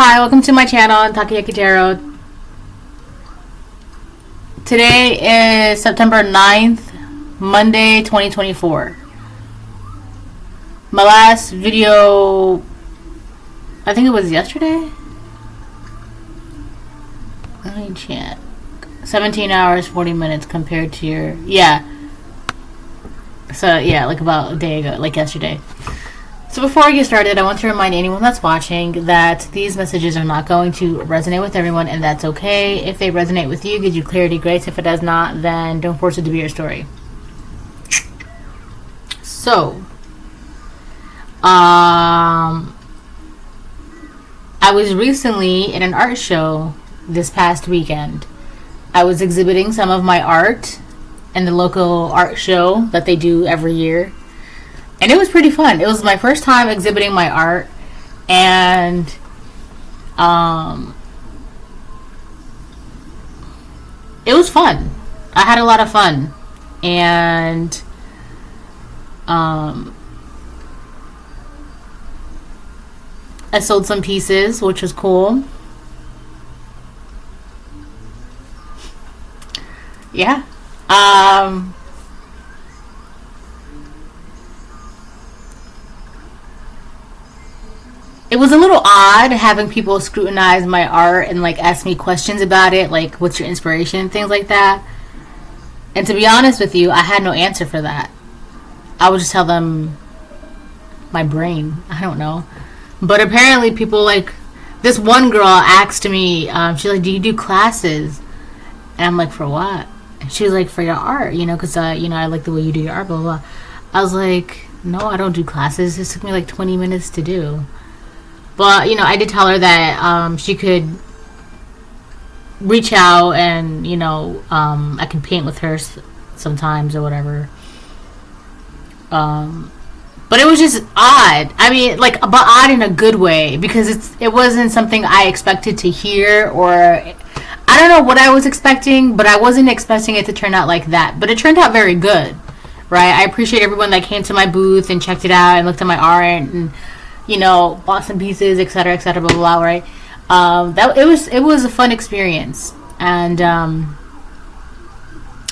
Hi, welcome to my channel, Takayaki Tarot. Today is September 9th, Monday, 2024. My last video, I think it was yesterday? Let me check. 17 hours, 40 minutes compared to your... Yeah. So, yeah, like about a day ago, like yesterday. So before I get started, I want to remind anyone that's watching that these messages are not going to resonate with everyone, and that's okay. If they resonate with you, gives you clarity, grace. If it does not, then don't force it to be your story. So, I was recently in an art show this past weekend. I was exhibiting some of my art in the local art show that they do every year. And it was pretty fun. It was my first time exhibiting my art, and it was fun. I had a lot of fun, and I sold some pieces, which was cool. Yeah. It was a little odd having people scrutinize my art and like ask me questions about it, like what's your inspiration, things like that. And to be honest with you, I had no answer for that. I would just tell them my brain. I don't know. But apparently people, like, this one girl asked me, she's like, do you do classes? And I'm like, for what? And she was like, for your art, you know, because, you know, I like the way you do your art, blah, blah, blah. I was like, no, I don't do classes. This took me like 20 minutes to do. But, you know, I did tell her that she could reach out and, you know, I can paint with her sometimes or whatever. But it was just odd. I mean, like, but odd in a good way, because it wasn't something I expected to hear, or I don't know what I was expecting, but I wasn't expecting it to turn out like that. But it turned out very good, right? I appreciate everyone that came to my booth and checked it out and looked at my art and, you know, bought some pieces, etc., blah, blah, blah, right? It was a fun experience, and I'm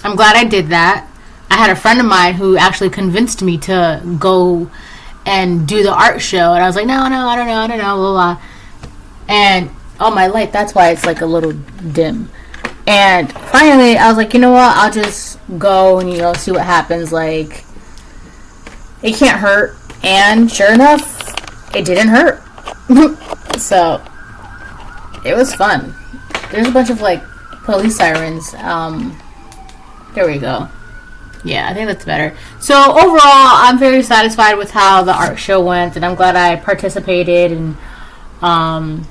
glad I did that. I had a friend of mine who actually convinced me to go and do the art show, and I was like, no, I don't know, blah, blah. And oh, my light, that's why it's like a little dim. And finally, I was like, you know what? I'll just go and, you know, see what happens. Like, it can't hurt. And sure enough, it didn't hurt. So it was fun. There's a bunch of like police sirens. There we go. Yeah, I think that's better. So overall, I'm very satisfied with how the art show went, and I'm glad I participated, and I'm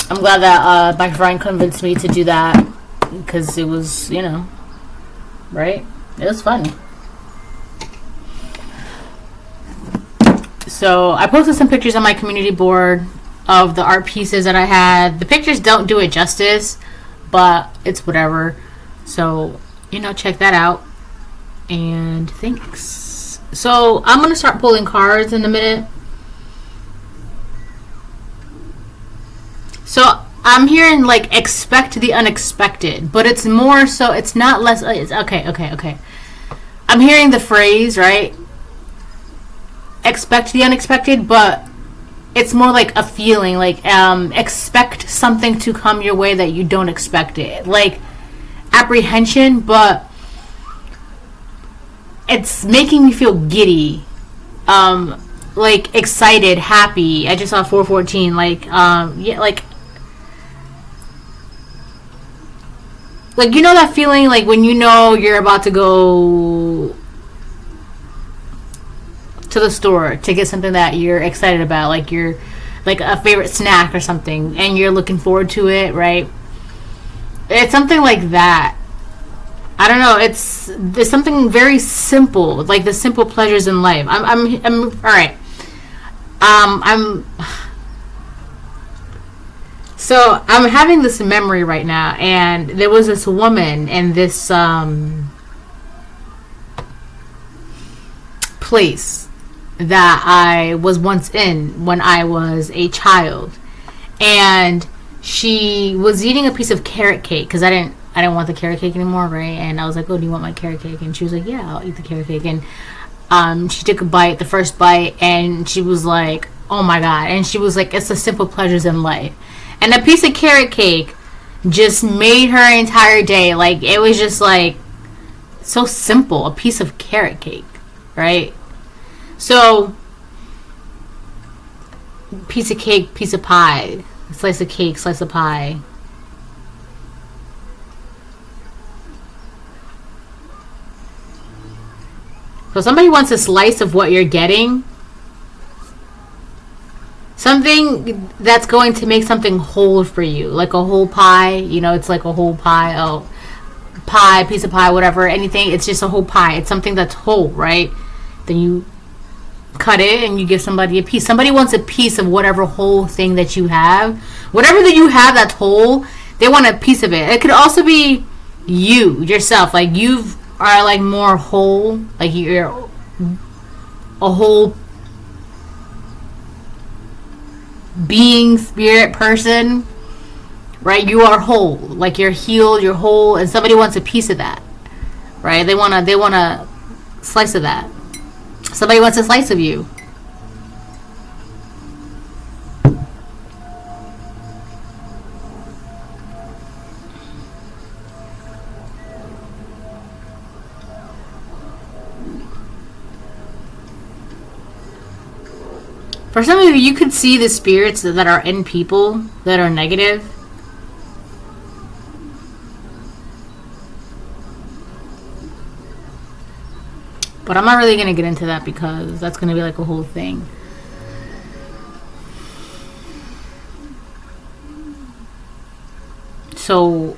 glad that my friend convinced me to do that, because it was, you know, right? It was fun. So I posted some pictures on my community board of the art pieces that I had. The pictures don't do it justice, but it's whatever. So, you know, check that out. And thanks. So I'm going to start pulling cards in a minute. So I'm hearing like expect the unexpected, but it's more so, it's not less. It's okay. I'm hearing the phrase, right? Expect the unexpected, but it's more like a feeling, like expect something to come your way that you don't expect it, like apprehension, but it's making me feel giddy, like excited, happy. I just saw 414, like yeah, like you know that feeling, like when you know you're about to go to the store to get something that you're excited about, like you're like a favorite snack or something, and you're looking forward to it, right? It's something like that. I don't know. It's something very simple, like the simple pleasures in life. I'm all right. So I'm having this memory right now, and there was this woman in this place that I was once in when I was a child. And she was eating a piece of carrot cake because I didn't want the carrot cake anymore, right? And I was like, oh, do you want my carrot cake? And she was like, yeah, I'll eat the carrot cake. And she took a bite, the first bite, and she was like, oh my God. And she was like, it's the simple pleasures in life. And a piece of carrot cake just made her entire day. Like, it was just like so simple, a piece of carrot cake, right? So, piece of cake, piece of pie, slice of cake, slice of pie. So somebody wants a slice of what you're getting. Something that's going to make something whole for you. Like a whole pie. You know, it's like a whole pie. Oh, pie, piece of pie, whatever, anything. It's just a whole pie. It's something that's whole, right? Then you cut it and you give somebody a piece. Somebody wants a piece of whatever whole thing that you have. Whatever that you have that's whole, they want a piece of it. It could also be you, yourself. Like, you are like more whole. Like, you're a whole being, spirit, person, right? You are whole. Like, you're healed, you're whole, and somebody wants a piece of that, right? They want a slice of that. Somebody wants a slice of you. For some of you, you could see the spirits that are in people that are negative. But I'm not really going to get into that because that's going to be like a whole thing. So,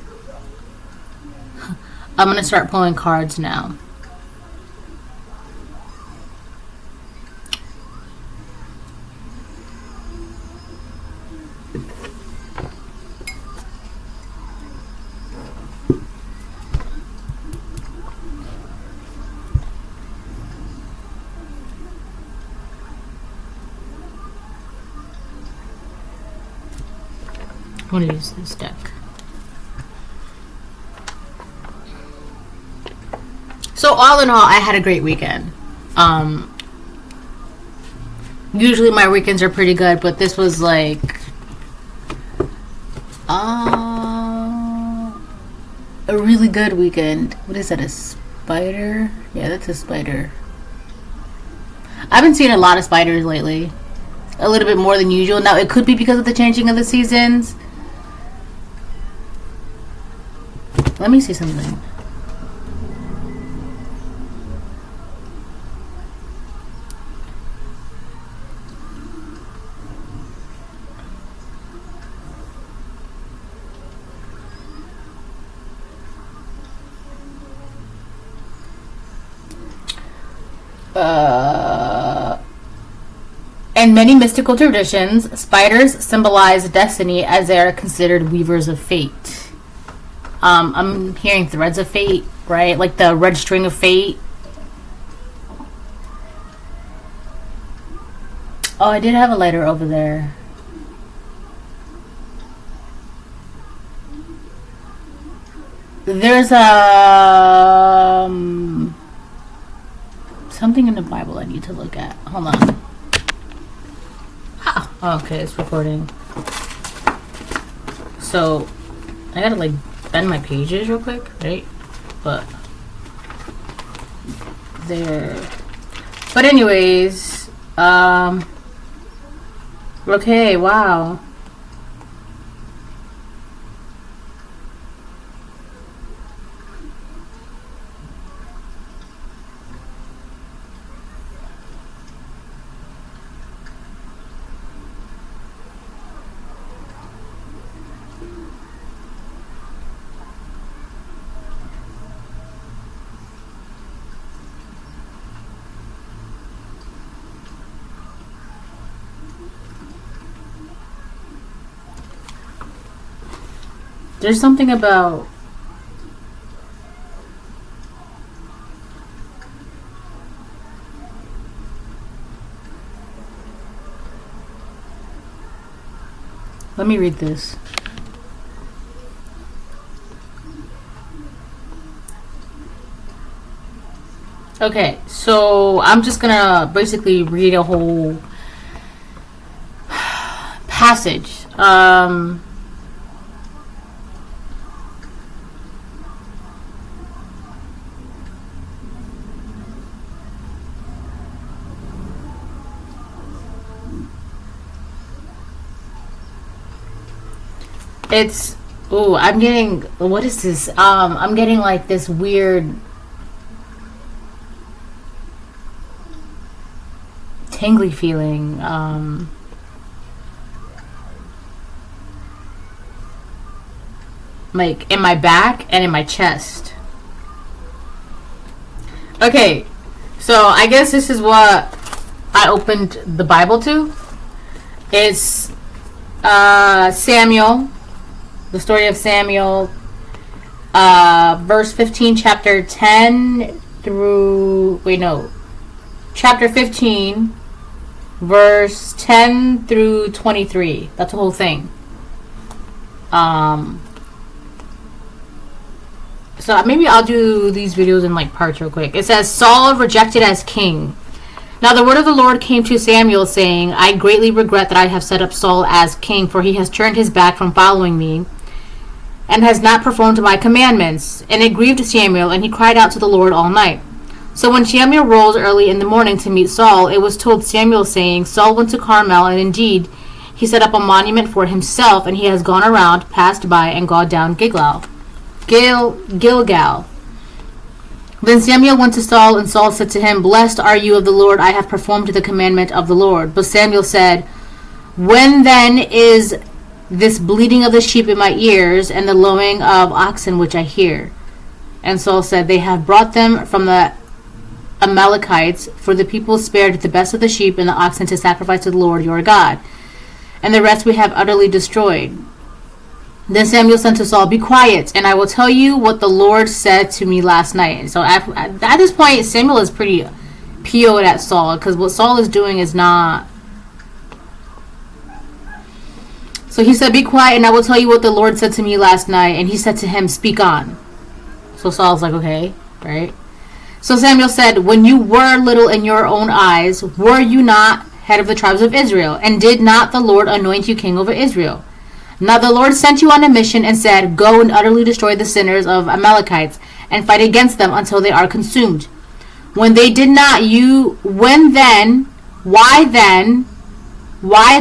I'm going to start pulling cards now. I'm going to use this deck. So all in all, I had a great weekend. Usually my weekends are pretty good, but this was like a really good weekend. What is that, a spider? Yeah, that's a spider. I've been seeing a lot of spiders lately. A little bit more than usual. Now, it could be because of the changing of the seasons. Let me see something. In many mystical traditions, spiders symbolize destiny as they are considered weavers of fate. I'm hearing threads of fate, right? Like the red string of fate. Oh, I did have a lighter over there. There's something in the Bible I need to look at. Hold on. Oh, okay, it's recording. So, I gotta like bend my pages real quick, right? But there. But anyways, okay, wow. There's something about Let me read this. Okay, so I'm just gonna basically read a whole passage. It's, oh, I'm getting, what is this? I'm getting like this weird tingly feeling. Like in my back and in my chest. Okay, so I guess this is what I opened the Bible to. It's Samuel. The story of Samuel, verse 15, chapter 10 through, chapter 15, verse 10 through 23. That's the whole thing. So maybe I'll do these videos in like parts real quick. It says, Saul rejected as king. Now the word of the Lord came to Samuel, saying, I greatly regret that I have set up Saul as king, for he has turned his back from following me, and has not performed my commandments. And it grieved Samuel, and he cried out to the Lord all night. So when Samuel rose early in the morning to meet Saul, it was told Samuel, saying, Saul went to Carmel, and indeed he set up a monument for himself, and he has gone around, passed by, and gone down Gilgal. Then Samuel went to Saul, and Saul said to him, Blessed are you of the Lord, I have performed the commandment of the Lord. But Samuel said, When then is this bleating of the sheep in my ears, and the lowing of oxen which I hear? And Saul said, They have brought them from the Amalekites, for the people spared the best of the sheep and the oxen to sacrifice to the Lord your God, and the rest we have utterly destroyed. Then Samuel said to Saul, Be quiet, and I will tell you what the Lord said to me last night. And so at this point, Samuel is pretty PO'd at Saul, because what Saul is doing is not. So he said, Be quiet, and I will tell you what the Lord said to me last night. And he said to him, Speak on. So Saul's like, okay, right? So Samuel said, When you were little in your own eyes, were you not head of the tribes of Israel? And did not the Lord anoint you king over Israel? Now the Lord sent you on a mission and said, Go and utterly destroy the sinners of Amalekites, and fight against them until they are consumed. When they did not, why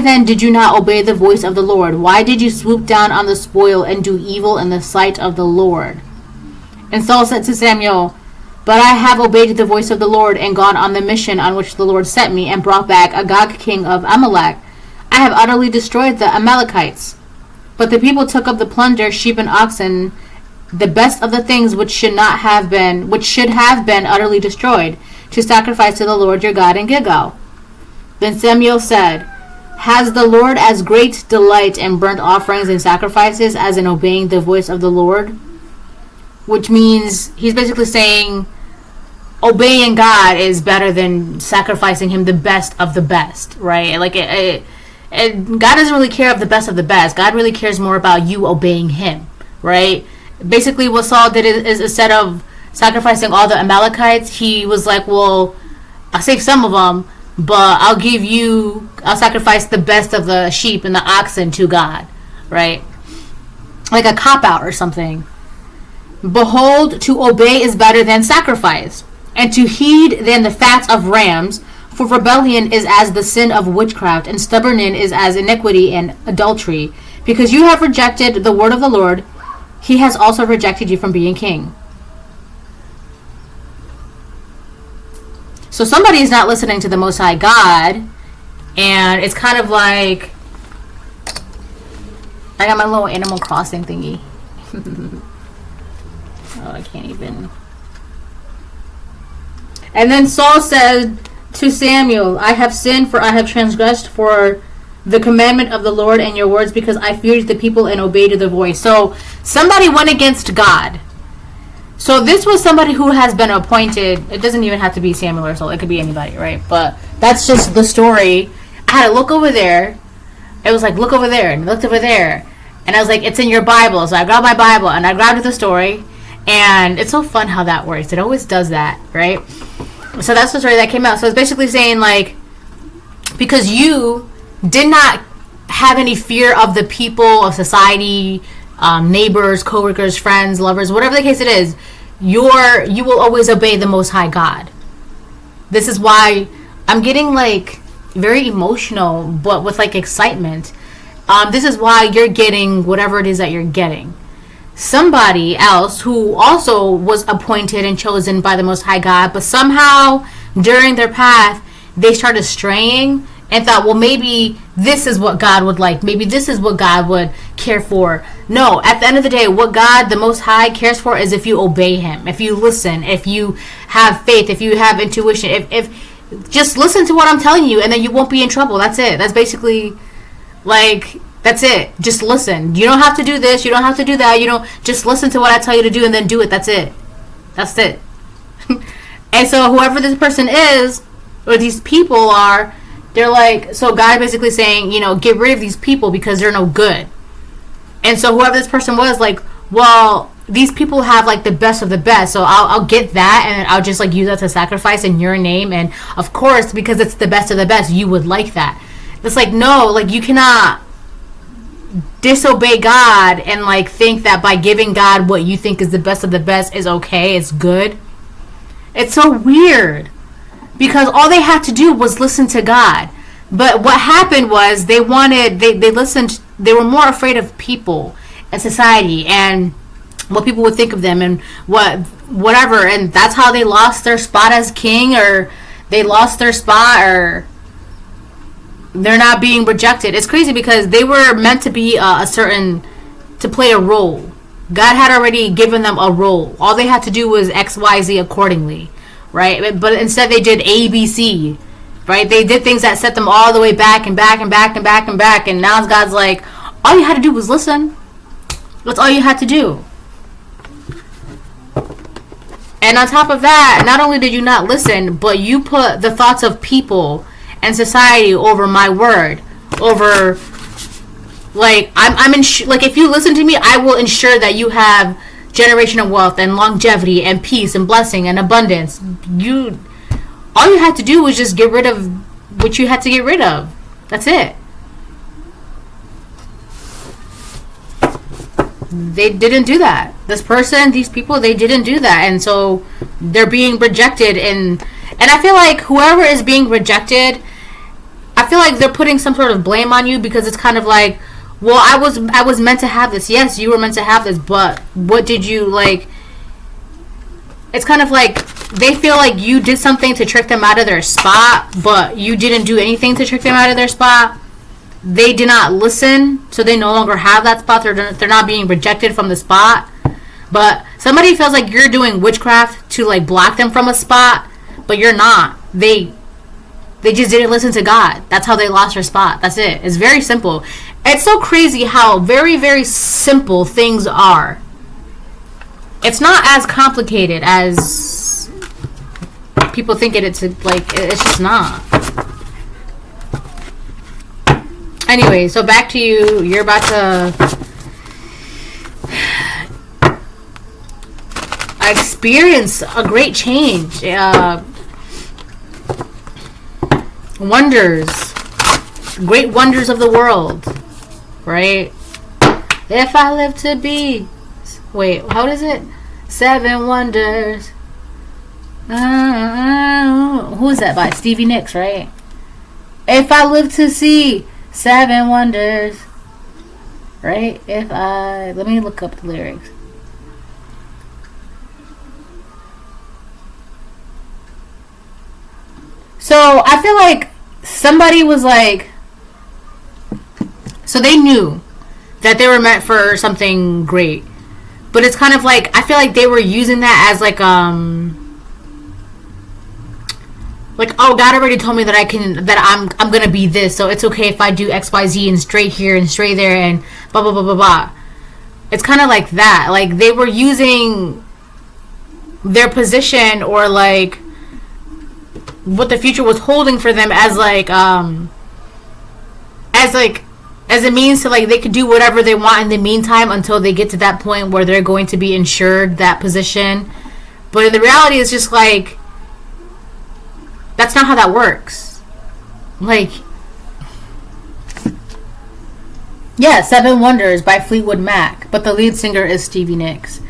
then did you not obey the voice of the Lord? Why did you swoop down on the spoil and do evil in the sight of the Lord? And Saul said to Samuel, But I have obeyed the voice of the Lord, and gone on the mission on which the Lord sent me, and brought back Agag king of Amalek. I have utterly destroyed the Amalekites. But the people took up the plunder, sheep and oxen, the best of the things which should have been utterly destroyed, to sacrifice to the Lord your God in Gilgal. Then Samuel said, Has the Lord as great delight in burnt offerings and sacrifices as in obeying the voice of the Lord? Which means he's basically saying obeying God is better than sacrificing him the best of the best, right? Like and God doesn't really care of the best of the best. God really cares more about you obeying him, right? Basically what Saul did is instead of sacrificing all the Amalekites, he was like, well, I'll save some of them, but I'll sacrifice the best of the sheep and the oxen to God, right? Like a cop-out or something. Behold, to obey is better than sacrifice, and to heed than the fat of rams. For rebellion is as the sin of witchcraft, and stubbornness is as iniquity and adultery. Because you have rejected the word of the Lord, he has also rejected you from being king. So somebody is not listening to the Most High God, and it's kind of like, I got my little Animal Crossing thingy. Oh, I can't even. And then Saul said to Samuel, I have sinned, for I have transgressed for the commandment of the Lord and your words, because I feared the people and obeyed the voice. So somebody went against God. So this was somebody who has been appointed. It doesn't even have to be Samuel or Saul. It could be anybody, right? But that's just the story. I had to look over there. It was like, look over there, and looked over there. And I was like, it's in your Bible. So I grabbed my Bible, and I grabbed the story. And it's so fun how that works. It always does that, right? So that's the story that came out. So it's basically saying, like, because you did not have any fear of the people, of society, neighbors, coworkers, friends, lovers, whatever the case it is, you will always obey the Most High God. This is why I'm getting, like, very emotional, but with, like, excitement. This is why you're getting whatever it is that you're getting. Somebody else who also was appointed and chosen by the Most High God, but somehow during their path they started straying and thought, well, maybe this is what God would like, maybe this is what God would care for. No, at the end of the day, what God, the Most High, cares for is if you obey Him, if you listen, if you have faith, if you have intuition, if just listen to what I'm telling you, and then you won't be in trouble. That's it. That's basically, like, that's it. Just listen. You don't have to do this. You don't have to do that. You don't. Just listen to what I tell you to do and then do it. That's it. That's it. And so whoever this person is, or these people are, they're like, so God basically saying, you know, get rid of these people because they're no good. And so whoever this person was, like, well, these people have, like, the best of the best, so I'll get that, and I'll just, like, use that to sacrifice in your name. And of course, because it's the best of the best, you would like that. It's like, no, like, you cannot disobey God and, like, think that by giving God what you think is the best of the best is okay, it's good. It's so weird, because all they had to do was listen to God. But what happened was they listened, they were more afraid of people and society and what people would think of them and whatever, and that's how they lost their spot as king, or they lost their spot, or they're not being rejected. It's crazy because they were meant to be to play a role. God had already given them a role. All they had to do was XYZ accordingly, right? But instead they did ABC, right? They did things that set them all the way back and back and back and back and back. And now God's like, all you had to do was listen. That's all you had to do. And on top of that, not only did you not listen, but you put the thoughts of people and society over my word, over, like, like, if you listen to me, I will ensure that you have generational wealth and longevity and peace and blessing and abundance. All you had to do was just get rid of what you had to get rid of. That's it. They didn't do that. This person, these people, they didn't do that, and so they're being rejected. And I feel like whoever is being rejected, I feel like they're putting some sort of blame on you, because it's kind of like, well, I was meant to have this. Yes, you were meant to have this, but what did you, like? It's kind of like they feel like you did something to trick them out of their spot, but you didn't do anything to trick them out of their spot. They did not listen, so they no longer have that spot. They're not being rejected from the spot. But somebody feels like you're doing witchcraft to, like, block them from a spot, but you're not. They just didn't listen to God. That's how they lost their spot. That's it. It's very simple. It's so crazy how very, very simple things are. It's not as complicated as people think it's like. It's just not. Anyway, so back to you. You're about to experience a great change. Wonders. Great wonders of the world. Right? If I live to be... Wait, how is it? 7 wonders. Who is that by? Stevie Nicks, right? If I live to see 7 wonders. Right? Let me look up the lyrics. So, I feel like somebody was like... So, they knew that they were meant for something great. But it's kind of like, I feel like they were using that as like, oh, God already told me that I'm gonna be this, so it's okay if I do X, Y, Z and stray here and stray there and blah, blah, blah, blah, blah. It's kind of like that. Like, they were using their position, or like what the future was holding for them, as like as a means to like they could do whatever they want in the meantime until they get to that point where they're going to be insured that position. But the reality is just like that's not how that works. Like, yeah, Seven Wonders by Fleetwood Mac, but the lead singer is Stevie Nicks.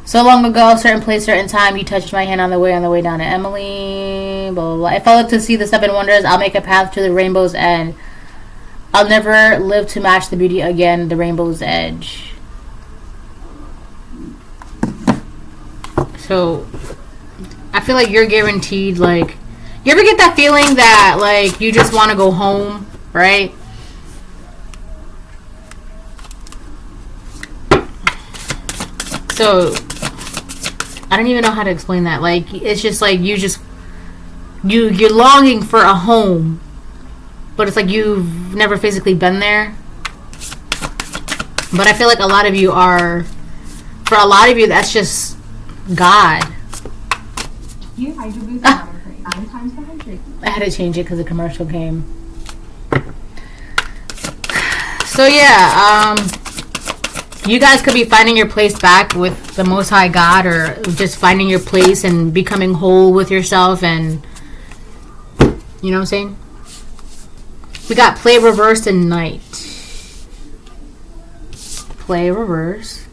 So long ago, certain place, certain time, you touched my hand on the way down to Emily, blah, blah, blah. If I live to see the Seven Wonders, I'll make a path to the rainbow's end. I'll never live to match the beauty again, the rainbow's edge. So, I feel like you're guaranteed, like, you ever get that feeling that, like, you just want to go home, right? So, I don't even know how to explain that. Like, it's just like you're longing for a home, but it's like you've never physically been there. But I feel like for a lot of you, that's just God. I had to change it because the commercial came. So yeah, you guys could be finding your place back with the Most High God, or just finding your place and becoming whole with yourself, and you know what I'm saying? We got play reversed and night. Play reverse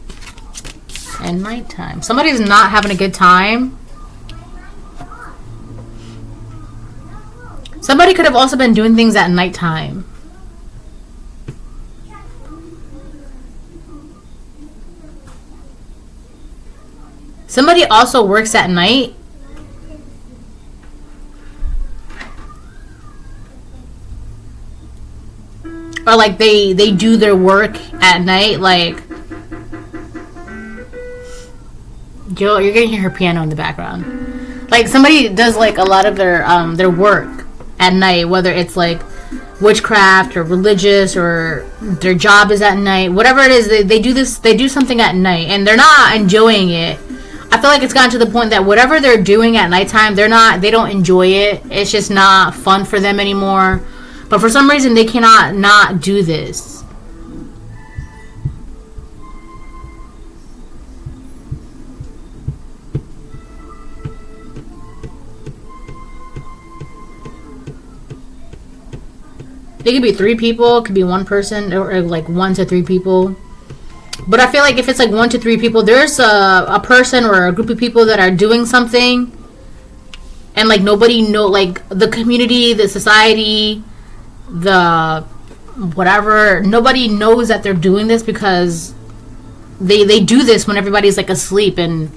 and nighttime. Somebody's not having a good time. Somebody could have also been doing things at nighttime. Somebody also works at night. Or like they do their work at night. Like, you're gonna hear her piano in the background. Like, somebody does like a lot of their work at night, whether it's like witchcraft or religious, or their job is at night, whatever it is, they do something at night and they're not enjoying it. I feel like it's gotten to the point that whatever they're doing at nighttime, they don't enjoy it. It's just not fun for them anymore. But for some reason they cannot not do this. It could be 3 people, it could be 1 person, or like 1 to 3 people. But I feel like if it's like 1 to 3 people, there's a person or a group of people that are doing something, and like nobody know, like the community, the society, the whatever, nobody knows that they're doing this because they do this when everybody's like asleep, and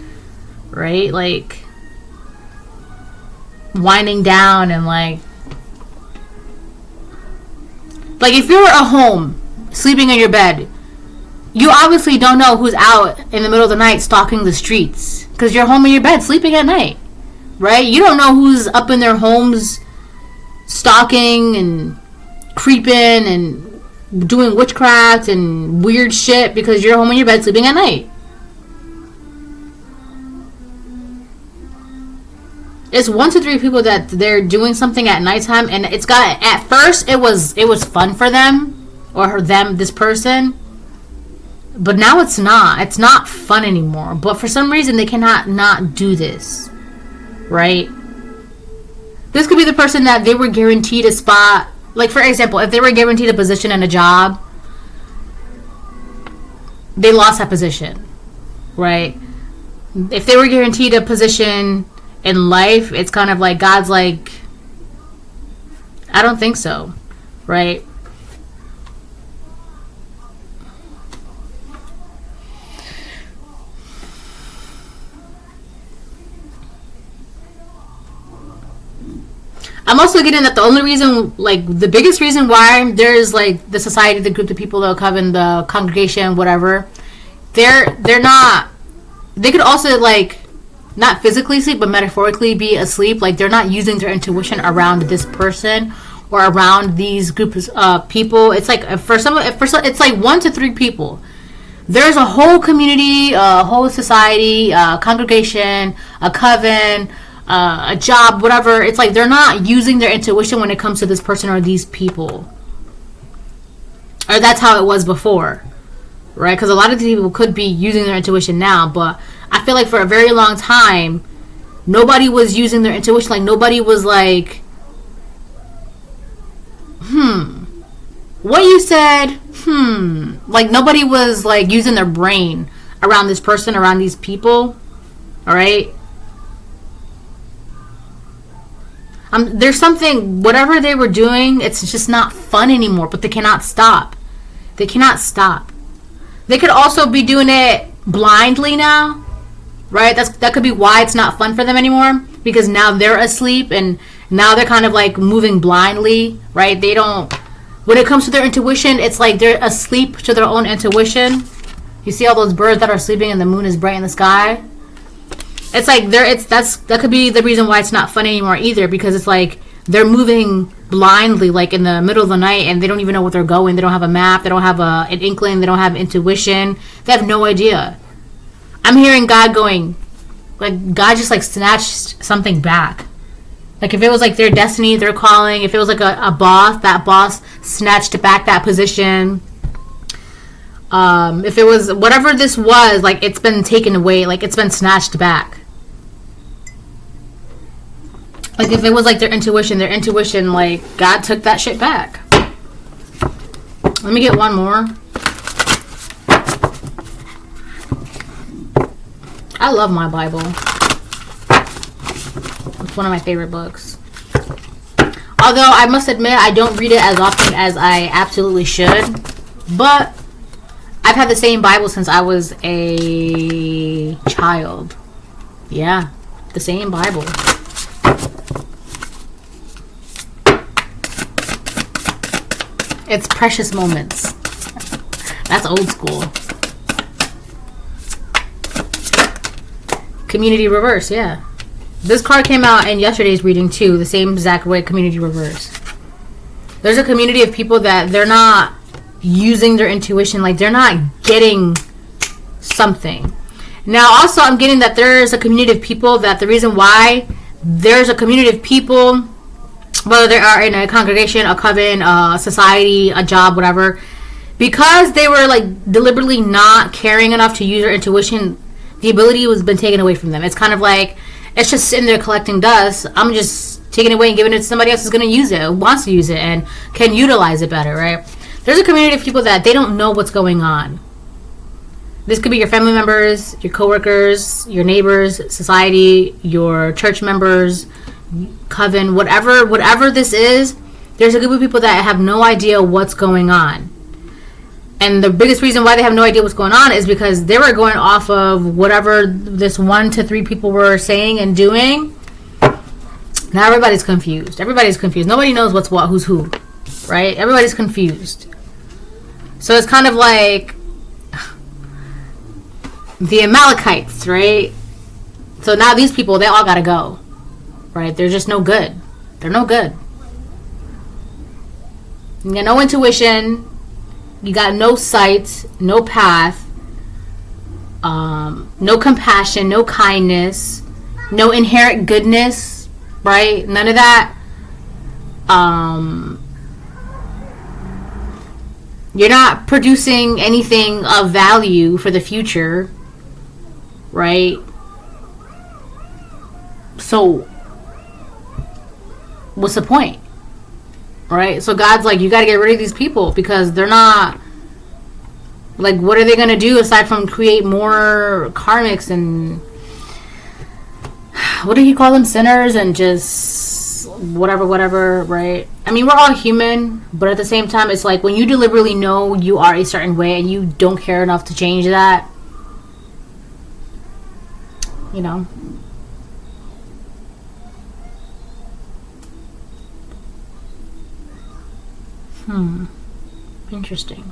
right, like winding down, and like if you're at home sleeping in your bed, you obviously don't know who's out in the middle of the night stalking the streets because you're home in your bed sleeping at night, right? You don't know who's up in their homes stalking and creeping and doing witchcraft and weird shit because you're home in your bed sleeping at night. It's 1 to 3 people that they're doing something at nighttime, and it's got, at first it was fun for them, or this person, but now it's not fun anymore. But for some reason they cannot not do this, right? This could be the person that they were guaranteed a spot. Like, for example, if they were guaranteed a position in a job, they lost that position, right? If they were guaranteed a position in life, it's kind of like God's like, I don't think so, right? I'm also getting that the only reason, like the biggest reason why there's like the society, the group of people, the coven, the congregation, whatever, they're not, they could also like not physically sleep but metaphorically be asleep. Like, they're not using their intuition around this person or around these groups of people. It's like for some it's like 1 to 3 people. There's a whole community, a whole society, a congregation, a coven, a job, whatever. It's like they're not using their intuition when it comes to this person or these people. or that's how it was before, right? Because a lot of these people could be using their intuition now, but I feel like for a very long time, nobody was using their intuition. Like, nobody was like, what you said, like, nobody was like using their brain around this person, around these people. All right. There's something, whatever they were doing, it's just not fun anymore, but they cannot stop. They cannot stop. They could also be doing it blindly now, right? That could be why it's not fun for them anymore, because now they're asleep and now they're kind of like moving blindly, right? They don't, when it comes to their intuition, it's like they're asleep to their own intuition. You see all those birds that are sleeping and the moon is bright in the sky? It's like that could be the reason why it's not fun anymore either, because it's like they're moving blindly, like in the middle of the night, and they don't even know what they're going. They don't have a map. They don't have an inkling. They don't have intuition. They have no idea. I'm hearing God going, like, God just like snatched something back. Like, if it was like their destiny, their calling, if it was like a boss, that boss snatched back that position. If it was whatever this was, like, it's been taken away, like it's been snatched back. Like, if it was like their intuition, like, God took that shit back. Let me get one more. I love my Bible. It's one of my favorite books. Although I must admit I don't read it as often as I absolutely should. But I've had the same Bible since I was a child. Yeah, the same Bible. It's Precious Moments. That's old school. Community Reverse, yeah. This card came out in yesterday's reading too, the same exact way, Community Reverse. There's a community of people that they're not using their intuition, like they're not getting something. Now also I'm getting that there's a community of people that the reason why there's a community of people, whether they are in a congregation, a coven, a society, a job, whatever, because they were like deliberately not caring enough to use their intuition, the ability has been taken away from them. It's kind of like, it's just sitting there collecting dust. I'm just taking it away and giving it to somebody else who's going to use it, wants to use it, and can utilize it better, right? There's a community of people that they don't know what's going on. This could be your family members, your coworkers, your neighbors, society, your church members, coven, whatever this is. There's a group of people that have no idea what's going on. And the biggest reason why they have no idea what's going on is because they were going off of whatever this 1 to 3 people were saying and doing. Now everybody's confused. Nobody knows what's what, who's who, right? Everybody's confused. So it's kind of like the Amalekites, right? So now these people, they all gotta go, right? They're just no good. They're no good. You got no intuition. You got no sight, no path, no compassion, no kindness, no inherent goodness, right? None of that. You're not producing anything of value for the future, right? So, what's the point? Right? So God's like, you got to get rid of these people because they're not, like, what are they going to do aside from create more karmics and, what do you call them, sinners, and just whatever, right? I mean, we're all human, but at the same time, it's like when you deliberately know you are a certain way and you don't care enough to change that, you know. Interesting.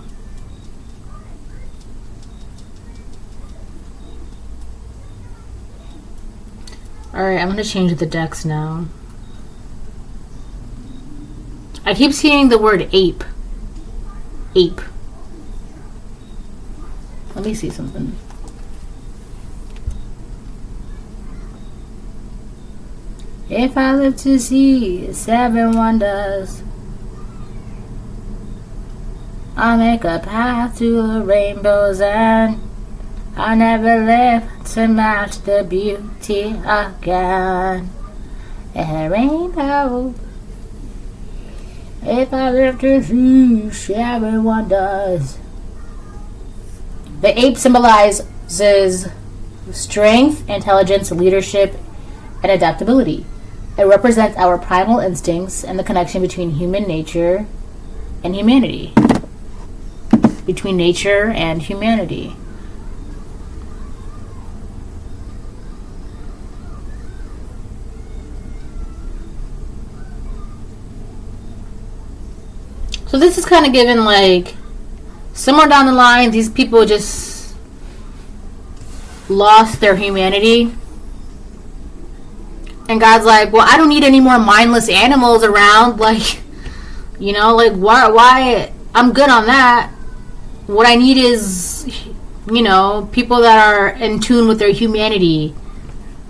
Alright, I'm going to change the decks now. I keep seeing the word ape. Ape. Let me see something. If I live to see 7 wonders. I'll make a path to a rainbow's end. I'll never live to match the beauty again. A rainbow. If I live to see, everyone does. The ape symbolizes strength, intelligence, leadership, and adaptability. It represents our primal instincts and the connection between human nature and humanity. Between nature and humanity. So this is kind of given like somewhere down the line, these people just lost their humanity. And God's like, well, I don't need any more mindless animals around. Like, you know, like, why? I'm good on that. What I need is, you know, people that are in tune with their humanity,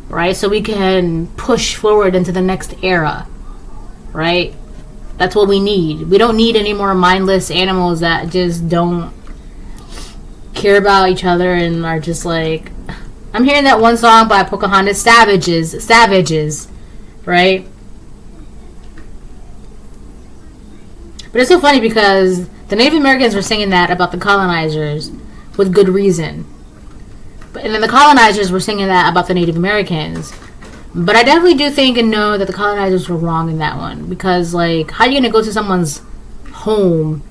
right? So we can push forward into the next era, right? That's what we need. We don't need any more mindless animals that just don't care about each other and are just like... I'm hearing that one song by Pocahontas, Savages, right? But it's so funny because the Native Americans were singing that about the colonizers with good reason. And then the colonizers were singing that about the Native Americans. But I definitely do think and know that the colonizers were wrong in that one. Because, like, how are you going to go to someone's home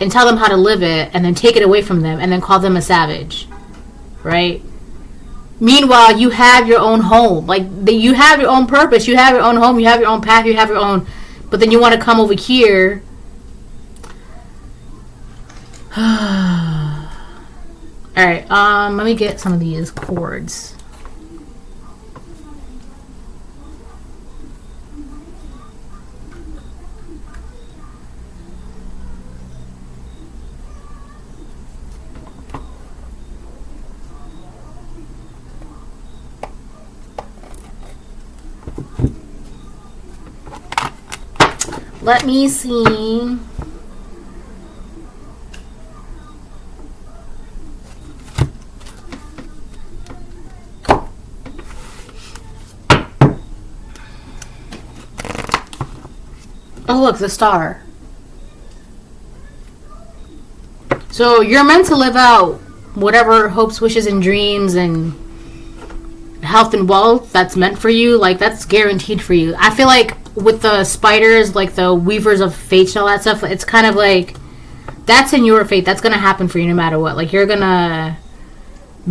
and tell them how to live it and then take it away from them and then call them a savage? Right? Meanwhile, you have your own home. Like, you have your own purpose. You have your own home. You have your own path. You have your own... But then you want to come over here... Alright, let me get some of these chords. Let me see. Oh, look, the star. So you're meant to live out whatever hopes, wishes, and dreams and health and wealth that's meant for you. Like, that's guaranteed for you. I feel like with the spiders, like the weavers of fate and all that stuff, it's kind of like that's in your fate. That's gonna happen for you no matter what. Like, you're gonna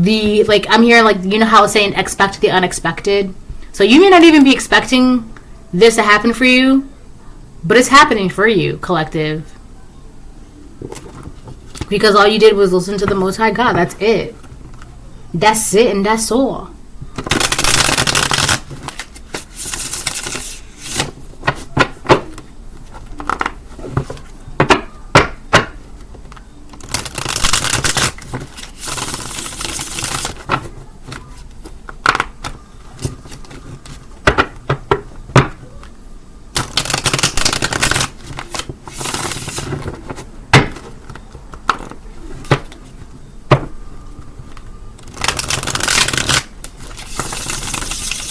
be like, I'm hearing, like, you know how I was saying, expect the unexpected. So you may not even be expecting this to happen for you, but it's happening for you, collective, because all you did was listen to the Most High God. That's it. That's it, and that's all.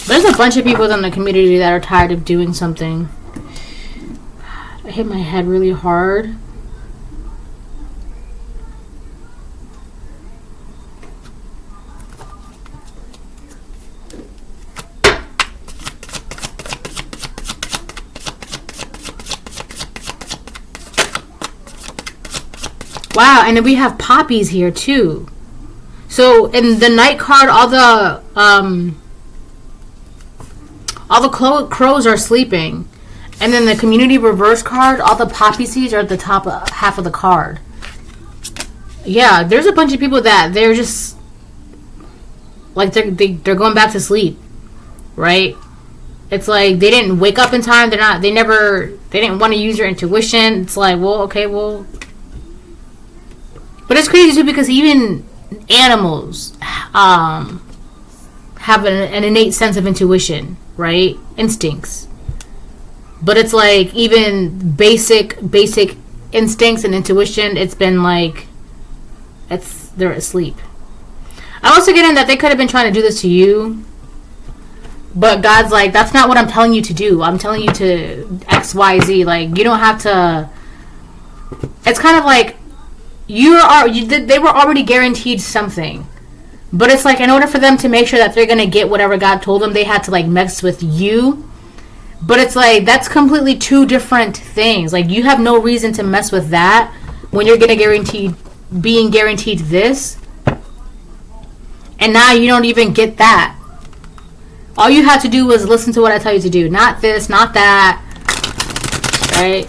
There's a bunch of people in the community that are tired of doing something. I hit my head really hard. Wow, and then we have poppies here too. So in the night card, all the crows are sleeping. And then the community reverse card, all the poppy seeds are at the top half of the card. Yeah, there's a bunch of people that they're just like they're going back to sleep, right? It's like they didn't wake up in time. They didn't want to use your intuition. It's like, well, okay, well. But it's crazy too because even animals have an innate sense of intuition, right? Instincts. But it's like even basic instincts and intuition, it's been like, they're asleep. I'm also getting that they could have been trying to do this to you, but God's like, that's not what I'm telling you to do. I'm telling you to X, Y, Z. Like, you don't have to. It's kind of like they were already guaranteed something, but it's like, in order for them to make sure that they're gonna get whatever God told them, they had to like mess with you. But it's like, that's completely two different things. Like, you have no reason to mess with that when you're being guaranteed this, and now you don't even get that. All you had to do was listen to what I tell you to do. Not this, not that. Right?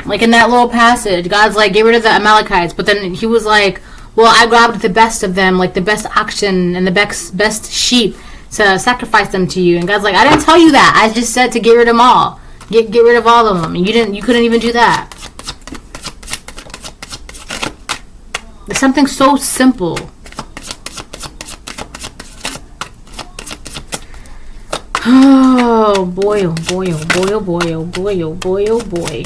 Like in that little passage, God's like, get rid of the Amalekites. But then he was like, well, I grabbed the best of them, like the best oxen and the best sheep, to sacrifice them to you. And God's like, I didn't tell you that. I just said to get rid of them all. Get rid of all of them. And you couldn't even do that. It's something so simple. Oh boy, oh boy, oh boy, oh boy, oh boy, oh boy, oh boy.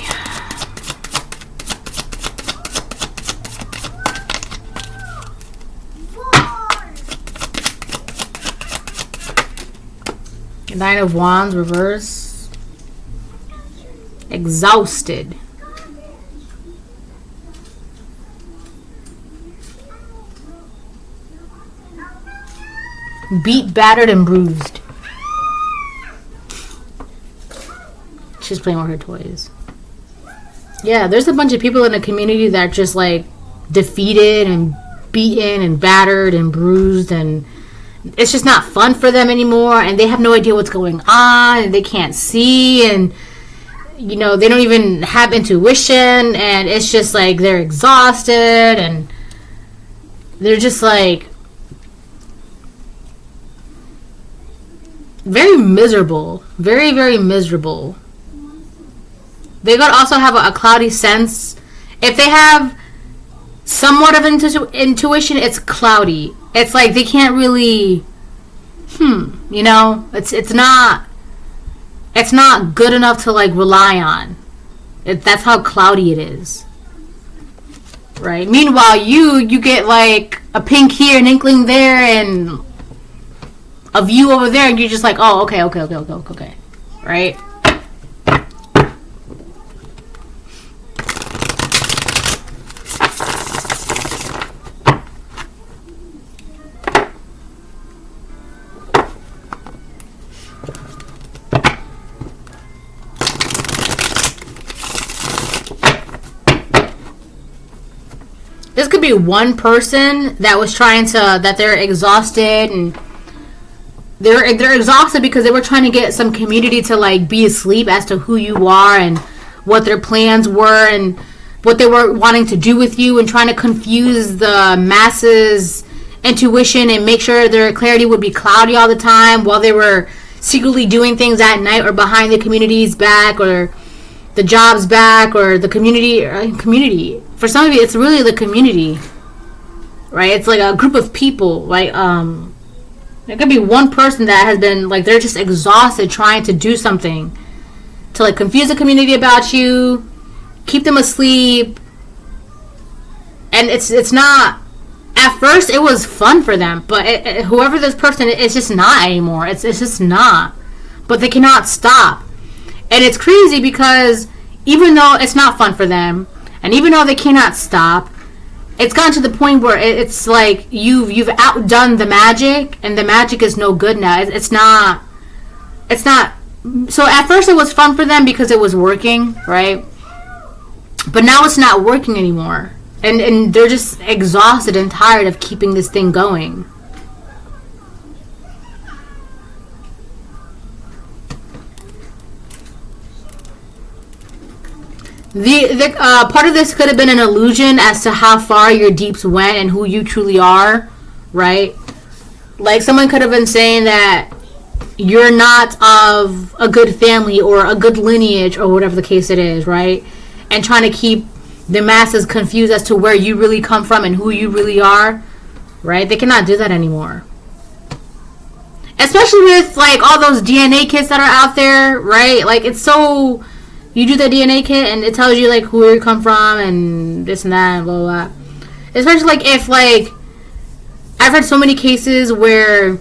Nine of Wands, reverse. Exhausted. Beat, battered, and bruised. She's playing with her toys. Yeah, there's a bunch of people in the community that are just like defeated and beaten and battered and bruised, and it's just not fun for them anymore, and they have no idea what's going on, and they can't see, and you know, they don't even have intuition, and it's just like they're exhausted, and they're just like very miserable. Very, very miserable. They could also have a cloudy sense. If they have somewhat of intuition, it's cloudy. It's like they can't really, you know, it's not good enough to like rely on. That's how cloudy it is, right? Meanwhile, you get like a pink here, an inkling there, and a view over there, and you're just like, oh, okay, right? This could be one person that was trying to, that they're exhausted, and they're exhausted because they were trying to get some community to like be asleep as to who you are and what their plans were and what they were wanting to do with you, and trying to confuse the masses' intuition and make sure their clarity would be cloudy all the time while they were secretly doing things at night or behind the community's back or the job's back or the community. For some of you, it's really the community, right? It's like a group of people, right? There could be one person that has been like, they're just exhausted trying to do something to like confuse the community about you, keep them asleep, and it's not. At first, it was fun for them, but whoever this person is, it's just not anymore. It's just not. But they cannot stop, and it's crazy because even though it's not fun for them, and even though they cannot stop, it's gotten to the point where it's like you've outdone the magic, and the magic is no good now. It's not. So at first it was fun for them because it was working, right? But now it's not working anymore, and they're just exhausted and tired of keeping this thing going. The part of this could have been an illusion as to how far your deeps went and who you truly are, right? Like someone could have been saying that you're not of a good family or a good lineage or whatever the case it is, right? And trying to keep the masses confused as to where you really come from and who you really are, right? They cannot do that anymore. Especially with like all those DNA kits that are out there, right? Like it's so You do the DNA kit and it tells you like who you come from and this and that and blah blah blah. Especially like if like I've heard so many cases where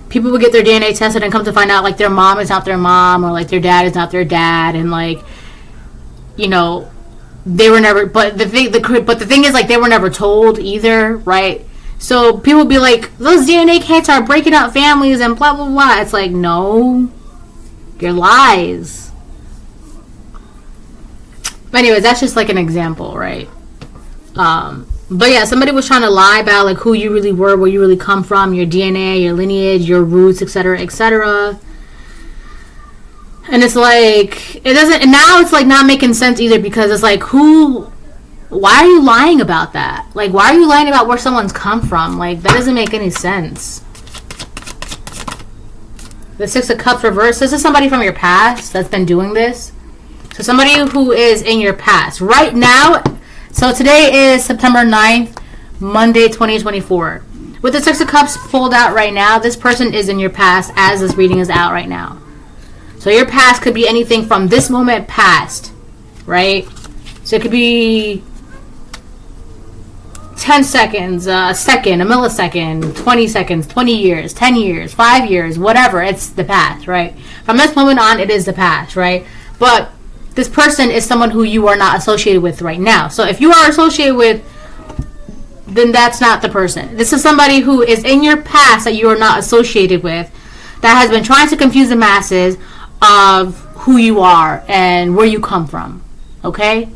people would get their DNA tested and come to find out like their mom is not their mom or like their dad is not their dad, and like, you know, they were never. But the thing is like they were never told either, right? So people be like, those DNA kits are breaking up families and blah blah blah. It's like, no, you're lies. Anyways, that's just like an example, right? But yeah, somebody was trying to lie about like who you really were, where you really come from, your DNA, your lineage, your roots, etc., etc. And it's like it doesn't. And now it's like not making sense either, because it's like why are you lying about that? Like, why are you lying about where someone's come from? Like, that doesn't make any sense. The Six of Cups reversed. This is somebody from your past that's been doing this. So somebody who is in your past right now. So today is September 9th, Monday, 2024. With the Six of Cups pulled out right now, this person is in your past as this reading is out right now. So your past could be anything from this moment past, right? So it could be 10 seconds, a second, a millisecond, 20 seconds, 20 years, 10 years, 5 years, whatever. It's the past, right? From this moment on, it is the past, right? But this person is someone who you are not associated with right now. So if you are associated with, then that's not the person. This is somebody who is in your past that you are not associated with, that has been trying to confuse the masses of who you are and where you come from. Okay?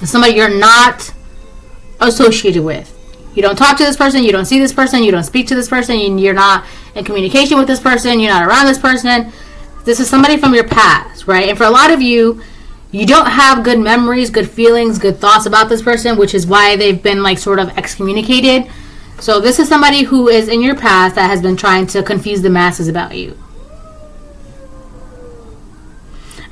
Somebody you're not associated with. You don't talk to this person, you don't see this person, you don't speak to this person, you're not in communication with this person, you're not around this person. This is somebody from your past, right? And for a lot of you, you don't have good memories, good feelings, good thoughts about this person, which is why they've been like sort of excommunicated. So this is somebody who is in your past that has been trying to confuse the masses about you.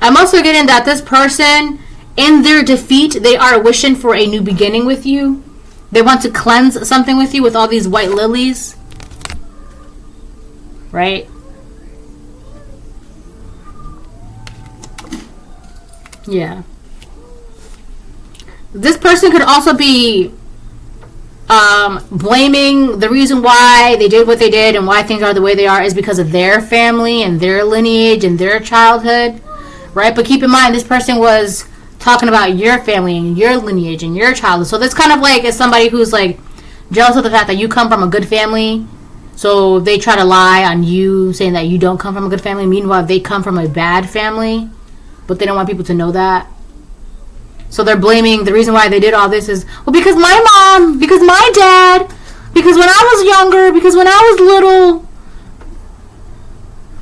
I'm also getting that this person, in their defeat, they are wishing for a new beginning with you. They want to cleanse something with you with all these white lilies, right? Yeah. This person could also be blaming the reason why they did what they did and why things are the way they are is because of their family and their lineage and their childhood, right? But keep in mind, this person was talking about your family and your lineage and your childhood. So this kind of like is somebody who's like jealous of the fact that you come from a good family. So they try to lie on you, saying that you don't come from a good family. Meanwhile, they come from a bad family. But they don't want people to know that. So they're blaming the reason why they did all this is, well, because my mom, because my dad, because when I was younger, because when I was little.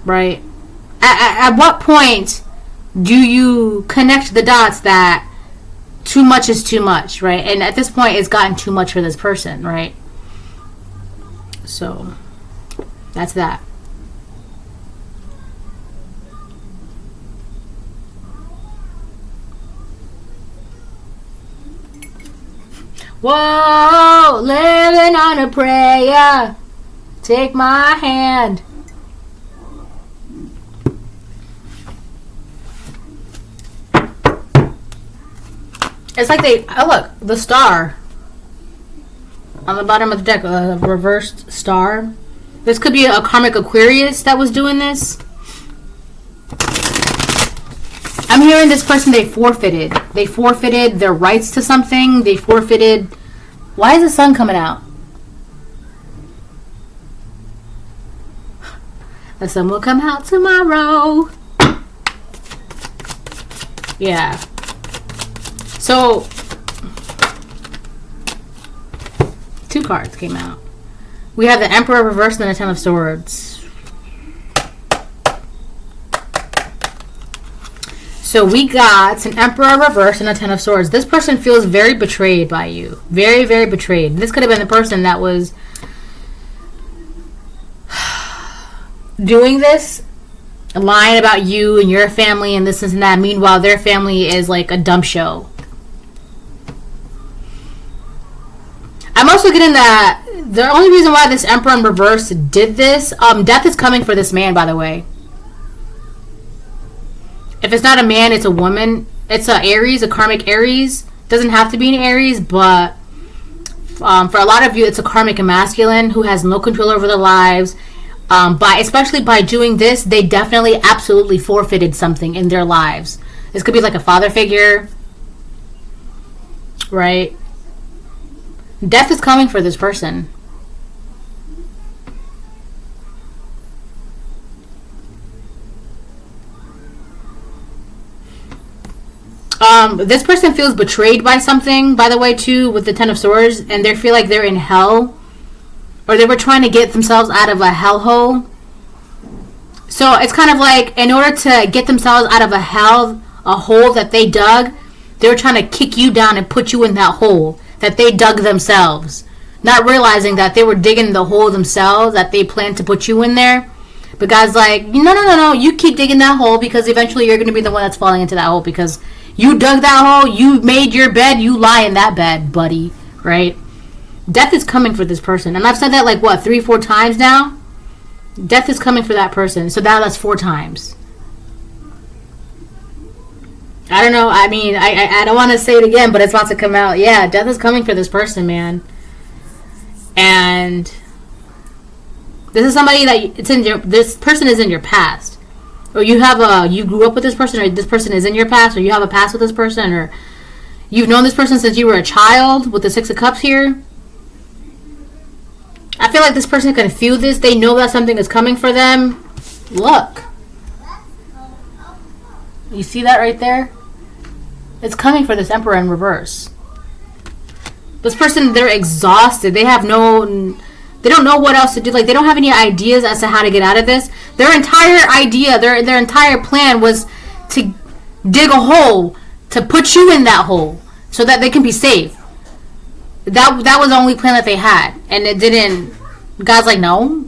Right? At what point do you connect the dots that too much is too much, right? And at this point, it's gotten too much for this person, right? So that's that. Whoa, living on a prayer. Take my hand. It's like they, oh look, the star on the bottom of the deck, a reversed star. This could be a karmic Aquarius that was doing this. I'm hearing this person, they forfeited. They forfeited their rights to something. They forfeited. Why is the sun coming out? The sun will come out tomorrow. Yeah. So, 2 cards came out. We have the Emperor reversed and the Ten of Swords. So we got an Emperor reversed and a Ten of Swords. This person feels very betrayed by you. Very, very betrayed. This could have been the person that was doing this, lying about you and your family and this and that. Meanwhile, their family is like a dump show. I'm also getting that the only reason why this Emperor in reverse did this, death is coming for this man, by the way. If it's not a man, it's a woman. It's a Aries, a karmic Aries. Doesn't have to be an Aries, but for a lot of you, it's a karmic masculine who has no control over their lives. Especially by doing this, they definitely absolutely forfeited something in their lives. This could be like a father figure, right? Death is coming for this person. This person feels betrayed by something, by the way, too, with the Ten of Swords, and they feel like they're in hell, or they were trying to get themselves out of a hellhole. So it's kind of like, in order to get themselves out of a hole that they dug, they were trying to kick you down and put you in that hole that they dug themselves, not realizing that they were digging the hole themselves, that they planned to put you in there. But God's like, no, you keep digging that hole, because eventually you're going to be the one that's falling into that hole, because you dug that hole, you made your bed, you lie in that bed, buddy, right? Death is coming for this person. And I've said that 3-4 times now. Death is coming for that person. So now that's 4 times. I don't know. I mean, I don't want to say it again, but it's about to come out. Yeah, death is coming for this person, man. And this is somebody that this person is in your past. Or you grew up with this person, or this person is in your past, or you have a past with this person, or you've known this person since you were a child with the 6 of Cups here. I feel like this person can feel this. They know that something is coming for them. Look. You see that right there? It's coming for this Emperor in reverse. This person, they're exhausted. They don't know what else to do. They don't have any ideas as to how to get out of this. Their entire idea, their entire plan was to dig a hole, to put you in that hole, so that they can be safe. That was the only plan that they had. And it didn't. God's like, no.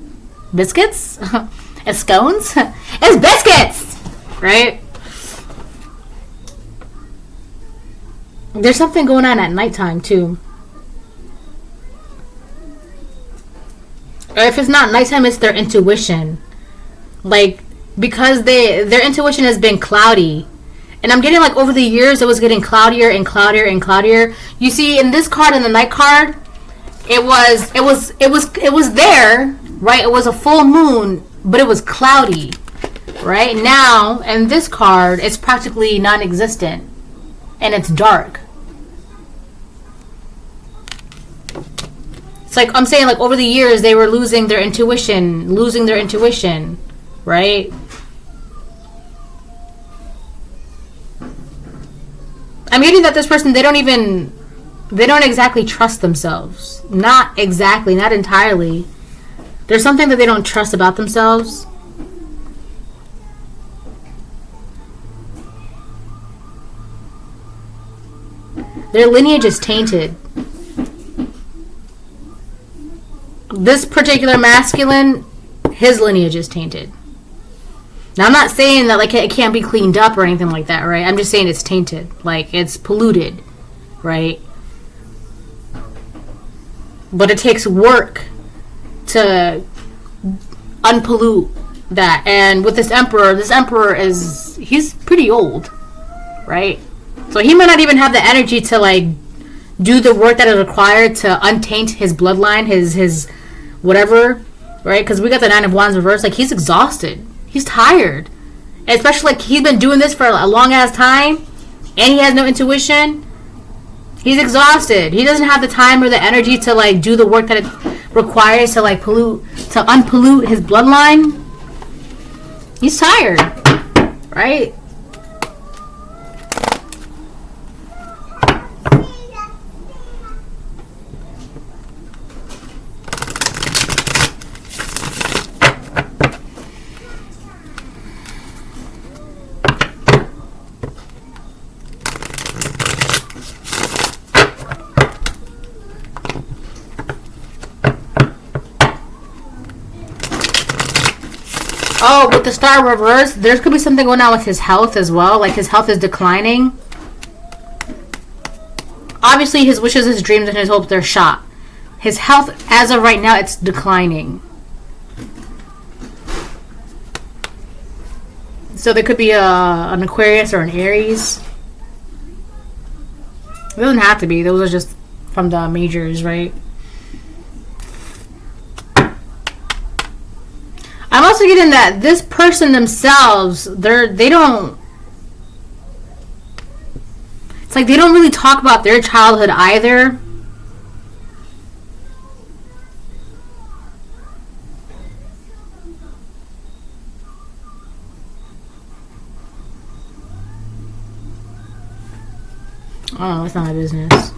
Biscuits? And scones? It's biscuits! Right? There's something going on at nighttime, too. Or if it's not nighttime, it's their intuition. Because their intuition has been cloudy. And I'm getting over the years, it was getting cloudier and cloudier and cloudier. You see, in this card, in the night card, it was there, right? It was a full moon, but it was cloudy, right? Now, in this card, it's practically non-existent, and it's dark. It's I'm saying, over the years, they were losing their intuition, right? I'm getting that this person, they don't exactly trust themselves. Not exactly, not entirely. There's something that they don't trust about themselves. Their lineage is tainted. This particular masculine, his lineage is tainted. Now, I'm not saying that it can't be cleaned up or anything like that, right? I'm just saying it's tainted. It's polluted, right? But it takes work to unpollute that. And with this emperor he's pretty old, right? So he might not even have the energy to do the work that is required to untaint his bloodline, his whatever, right? Because we got the 9 of Wands reversed. He's exhausted. He's tired. And especially he's been doing this for a long ass time, and he has no intuition. He's exhausted. He doesn't have the time or the energy to do the work that it requires to unpollute his bloodline. He's tired, right? Oh, with the star reverse, there could be something going on with his health as well. His health is declining. Obviously, his wishes, his dreams, and his hopes, they're shot. His health, as of right now, it's declining. So there could be an Aquarius or an Aries. It doesn't have to be. Those are just from the majors, right? I'm also getting that this person themselves, they don't. It's like they don't really talk about their childhood either. Oh, it's not my business.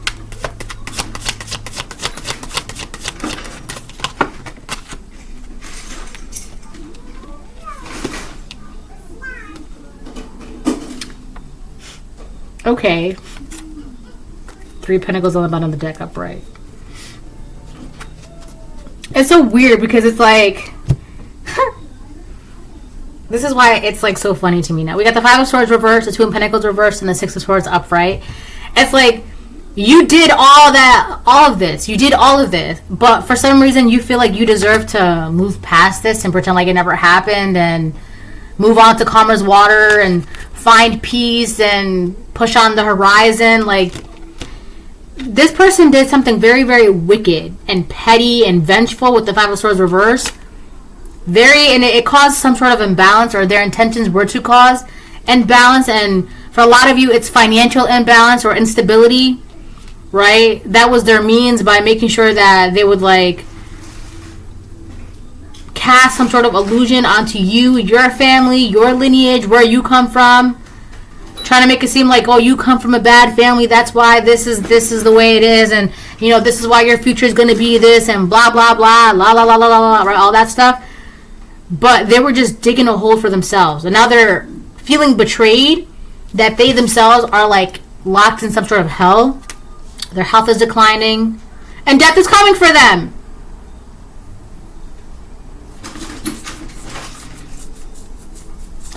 Okay. 3 Pentacles on the bottom of the deck upright. It's so weird because it's like this is why it's like so funny to me now. We got the 5 of Swords reversed, the 2 of Pentacles reversed, and the 6 of Swords upright. It's like you did all of this. You did all of this, but for some reason you feel like you deserve to move past this and pretend like it never happened and move on to calmer water and find peace and push on the horizon. Like, this person did something very, very wicked and petty and vengeful with the 5 of Swords reverse. And it caused some sort of imbalance, or their intentions were to cause imbalance. And for a lot of you, it's financial imbalance or instability, right? That was their means by making sure that they would like cast some sort of illusion onto you, your family, your lineage, where you come from, trying to make it seem like, oh, you come from a bad family, that's why this is the way it is, and you know, this is why your future is going to be this, and blah blah blah, la la la la la, right? All that stuff. But they were just digging a hole for themselves, and now they're feeling betrayed, that they themselves are like locked in some sort of hell. Their health is declining, and death is coming for them.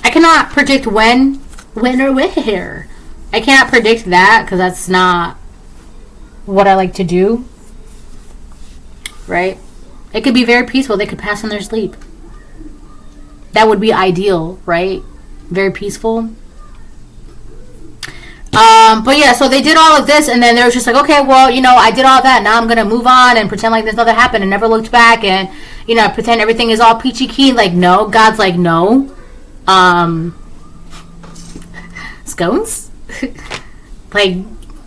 I cannot predict when or where. I can't predict that because that's not what I like to do. Right? It could be very peaceful. They could pass in their sleep. That would be ideal, right? Very peaceful. But yeah, so they did all of this, and then they were just like, okay, well, you know, I did all that. Now I'm gonna move on and pretend like this never happened and never looked back, and you know, pretend everything is all peachy keen. Like, no, God's like, no. Scones? Like,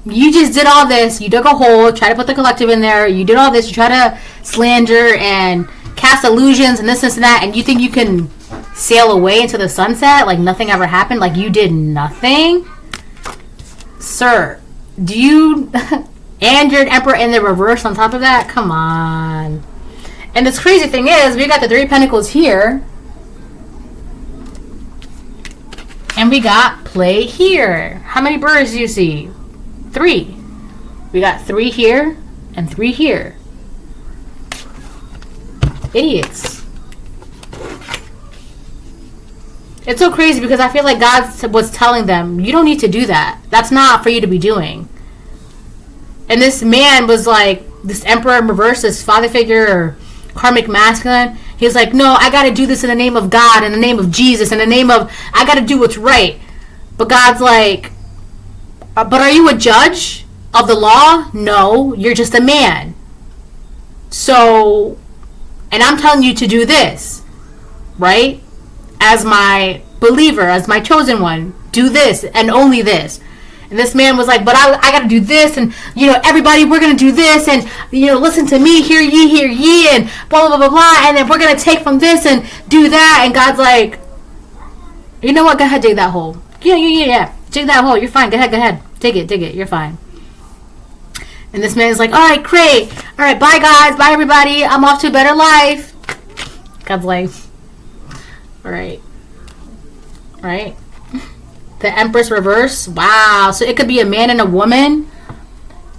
you just did all this. You dug a hole, try to put the collective in there. You did all this. You try to slander and cast illusions and this and that, and you think you can sail away into the sunset like nothing ever happened, like you did nothing? Sir, do you... and you're an Emperor in the reverse on top of that? Come on. And this crazy thing is, we got the 3 Pentacles here, and we got play here. How many birds do you see? 3. We got 3 here and 3 here. Idiots. It's so crazy because I feel like God was telling them, you don't need to do that. That's not for you to be doing. And this man was like, this Emperor in reverse, this father figure or karmic masculine. He's like, no, I got to do this in the name of God, in the name of Jesus, in the name of, I got to do what's right. But God's like, but are you a judge of the law? No, you're just a man. So, and I'm telling you to do this, right? As my believer, as my chosen one, do this and only this. And this man was like, but I got to do this, and you know, everybody, we're going to do this, and you know, listen to me, hear ye, and blah blah blah blah, and then we're going to take from this and do that. And God's like, you know what, go ahead, dig that hole. Yeah, dig that hole, you're fine, go ahead, dig it, you're fine. And this man's like, alright, great, alright, bye guys, bye everybody, I'm off to a better life. God's like, alright. The Empress reverse. Wow. So it could be a man and a woman.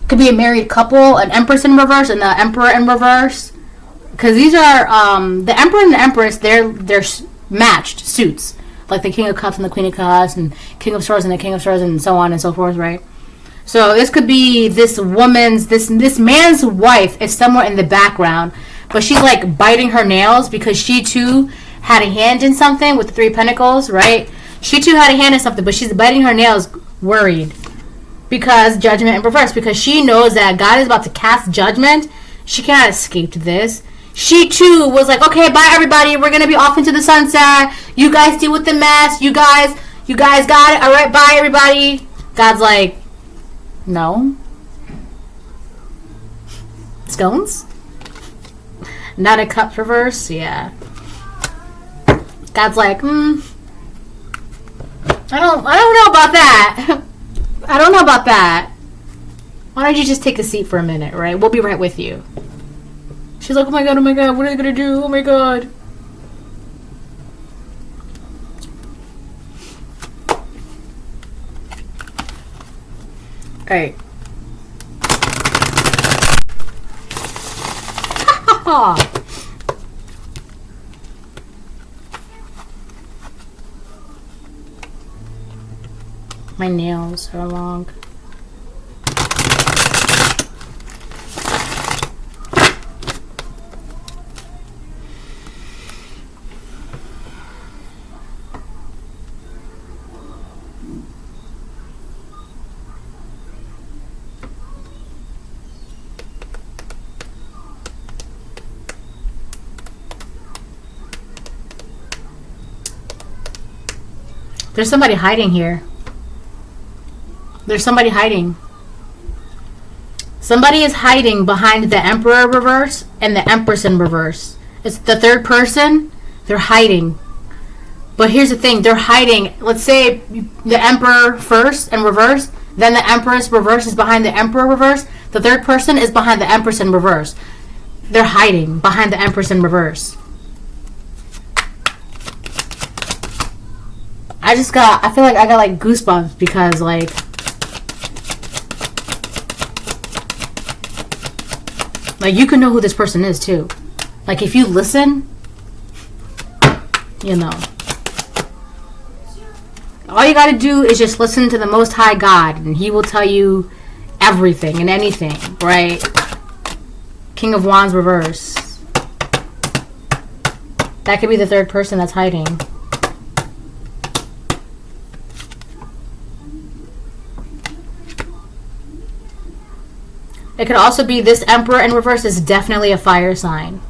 It could be a married couple, an Empress in reverse and the Emperor in reverse. Because these are the Emperor and the Empress. They're matched suits, like the King of Cups and the Queen of Cups, and King of Swords and the King of Swords, and so on and so forth, right? So this could be this woman's, this man's wife is somewhere in the background, but she's like biting her nails because she too had a hand in something with the 3 Pentacles, right? She too had a hand in something, but she's biting her nails, worried. Because judgment in reverse. Because she knows that God is about to cast judgment. She cannot escape this. She too was like, okay, bye everybody. We're going to be off into the sunset. You guys deal with the mess. You guys got it. All right, bye everybody. God's like, no. Scones? Not a cups reverse? Yeah. God's like, I don't know about that. I don't know about that. Why don't you just take a seat for a minute, right? We'll be right with you. She's like, oh my god, what are they gonna do? Oh my god. Alright. My nails are long. There's somebody hiding here. There's somebody hiding. Somebody is hiding behind the Emperor reverse and the Empress in reverse. It's the third person. They're hiding. But here's the thing. They're hiding. Let's say the Emperor first and reverse. Then the Empress reverse is behind the Emperor reverse. The third person is behind the Empress in reverse. They're hiding behind the Empress in reverse. I feel like I got like goosebumps because like you can know who this person is too. Like if you listen, you know. All you gotta do is just listen to the Most High God and He will tell you everything and anything, right? King of Wands reverse. That could be the third person that's hiding. It could also be this Emperor in reverse is definitely a fire sign.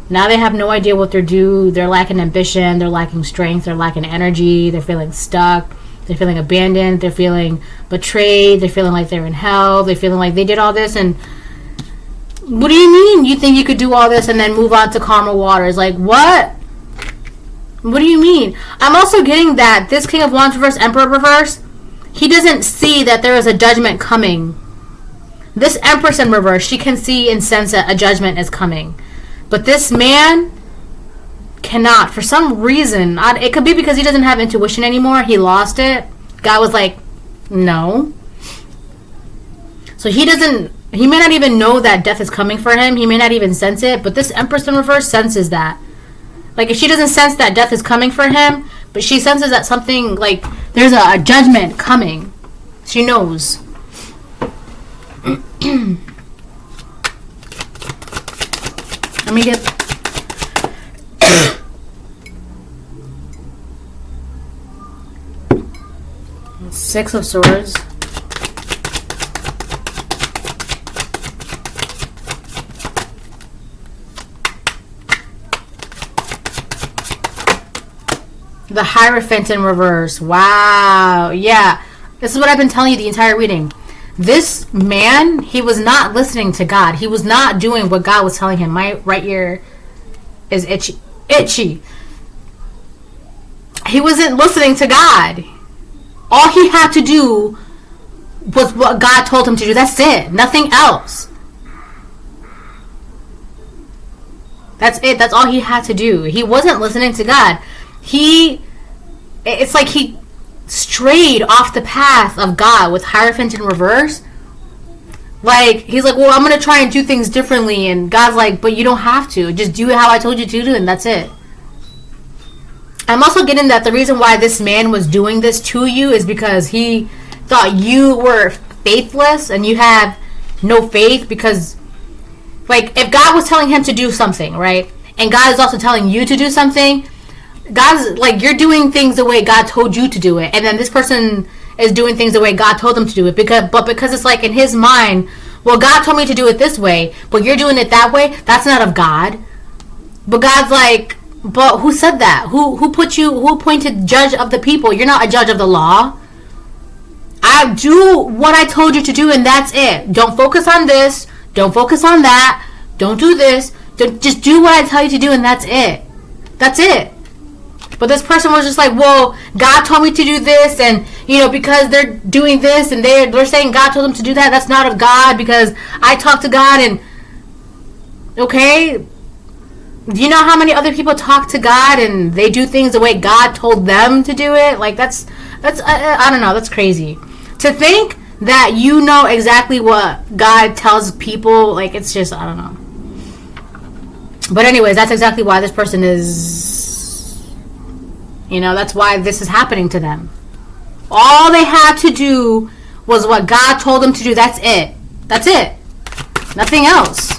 Now they have no idea what they're due. They're lacking ambition. They're lacking strength. They're lacking energy. They're feeling stuck. They're feeling abandoned. They're feeling betrayed. They're feeling like they're in hell. They're feeling like they did all this. And what do you mean you think you could do all this and then move on to calmer waters? Like, what? What do you mean? I'm also getting that this King of Wands reverse, Emperor reverse, he doesn't see that there is a judgment coming. This Empress in reverse, she can see and sense that a judgment is coming. But this man cannot. For some reason, it could be because he doesn't have intuition anymore. He lost it. God was like, no. So he may not even know that death is coming for him. He may not even sense it. But this Empress in reverse senses that. Like if she doesn't sense that death is coming for him, but she senses that something, like, there's a judgment coming. She knows. Let me get... Six of Swords. The Hierophant in reverse. Wow. Yeah. This is what I've been telling you the entire reading. This man, he was not listening to God. He was not doing what God was telling him. My right ear is itchy. Itchy. He wasn't listening to God. All he had to do was what God told him to do. That's it. Nothing else. That's it. That's all he had to do. He wasn't listening to God. It's like he strayed off the path of God with Hierophant in reverse. Like, he's like, well, I'm going to try and do things differently. And God's like, but you don't have to. Just do it how I told you to do, and that's it. I'm also getting that the reason why this man was doing this to you is because he thought you were faithless and you have no faith. Because, like, if God was telling him to do something, right? And God is also telling you to do something, God's like, you're doing things the way God told you to do it, and then this person is doing things the way God told them to do it, because it's like in his mind, well, God told me to do it this way, but you're doing it that way. That's not of God. But God's like, but who said that? Who appointed judge of the people? You're not a judge of the law. I do what I told you to do, and that's it. Don't focus on this. Don't focus on that. Don't do this. Just do what I tell you to do, and that's it. That's it. But this person was just like, well, God told me to do this, and because they're doing this and they're saying God told them to do that, that's not of God because I talked to God. And okay, do you know how many other people talk to God and they do things the way God told them to do it? Like, that's I don't know, that's crazy. To think that you know exactly what God tells people, like, it's just, I don't know. But anyways, that's exactly why this person is, that's why this is happening to them. All they had to do was what God told them to do. That's it. That's it. Nothing else.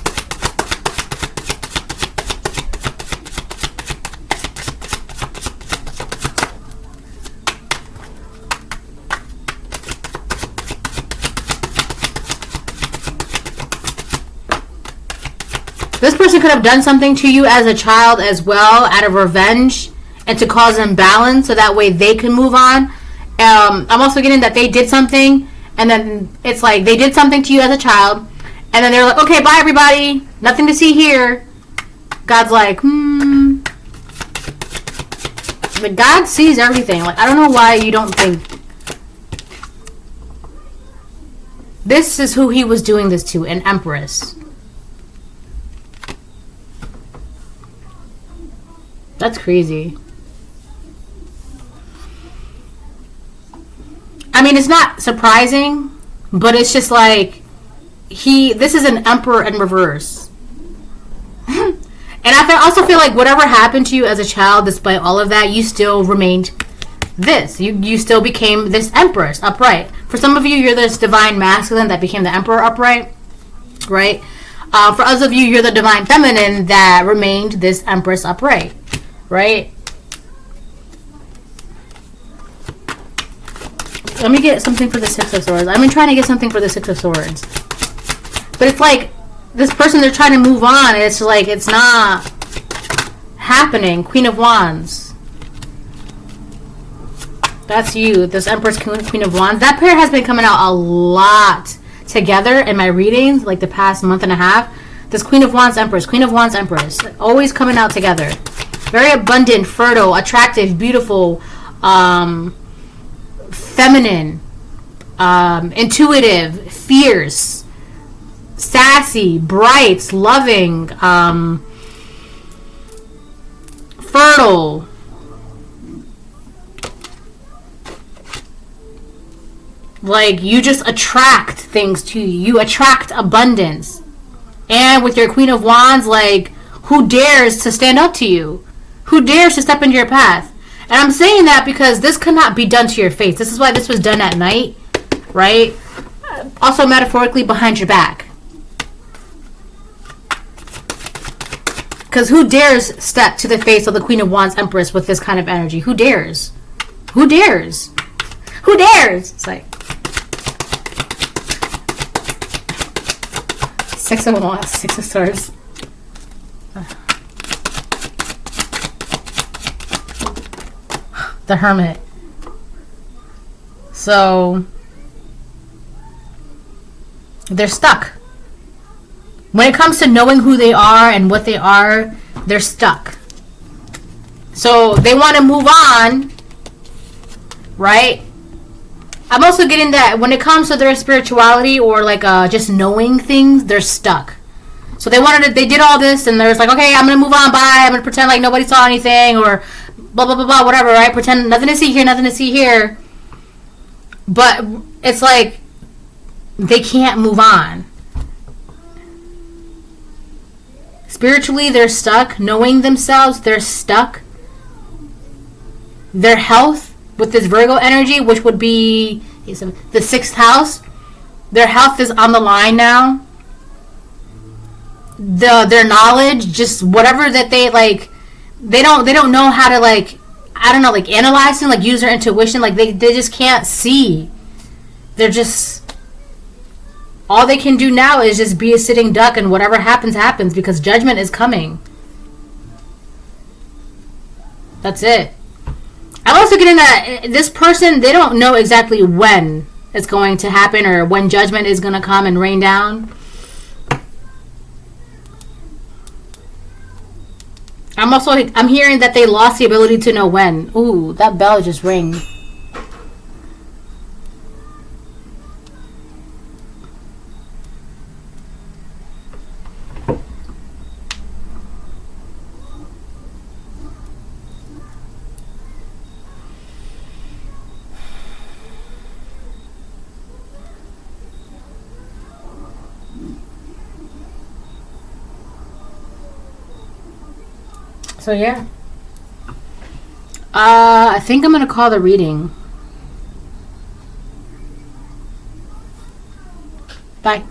This person could have done something to you as a child as well, out of revenge, and to cause imbalance so that way they can move on. I'm also getting that they did something, and then it's like they did something to you as a child, and then they're like, okay, bye everybody, nothing to see here. God's like, But God sees everything. Like, I don't know why you don't think. This is who he was doing this to, an empress. That's crazy. I mean, it's not surprising, but it's just like, this is an emperor in reverse. And I also feel like whatever happened to you as a child, despite all of that, you still remained this. You still became this empress upright. For some of you, you're this divine masculine that became the emperor upright, right? For others of you, you're the divine feminine that remained this empress upright. Right? Let me get something for the Six of Swords. I've been trying to get something for the Six of Swords. But it's like, this person, they're trying to move on, and it's like, it's not happening. Queen of Wands. That's you. This Empress, Queen of Wands. That pair has been coming out a lot together in my readings, like the past month and a half. This Queen of Wands, Empress. Queen of Wands, Empress. Always coming out together. Very abundant, fertile, attractive, beautiful, feminine, intuitive, fierce, sassy, bright, loving, fertile. Like, you just attract things to you. You attract abundance. And with your Queen of Wands, like, who dares to stand up to you? Who dares to step into your path? And I'm saying that because this could not be done to your face. This is why this was done at night, right? Also metaphorically, behind your back. Because who dares step to the face of the Queen of Wands Empress with this kind of energy? Who dares? Who dares? Who dares? It's like Six of Wands, Six of Swords. The Hermit. So they're stuck. When it comes to knowing who they are and what they are, they're stuck. So they want to move on, right? I'm also getting that when it comes to their spirituality or like just knowing things, they're stuck. So they did all this, and they're like, okay, I'm gonna move on. Bye. I'm gonna pretend like nobody saw anything, or blah blah blah blah, whatever, right? Pretend nothing to see here, nothing to see here. But it's like they can't move on. Spiritually, they're stuck. Knowing themselves, they're stuck. Their health with this Virgo energy, which would be the 6th house, their health is on the line now. Their knowledge, just whatever that they like, they don't know how to like I don't know, like analyzing, like use their intuition. Like they just can't see. They're just, all they can do now is just be a sitting duck, and whatever happens, happens, because judgment is coming. That's it. I'm also getting that this person, they don't know exactly when it's going to happen or when judgment is going to come and rain down. I'm hearing that they lost the ability to know when. Ooh, that bell just rang. So yeah. I think I'm gonna call the reading. Bye.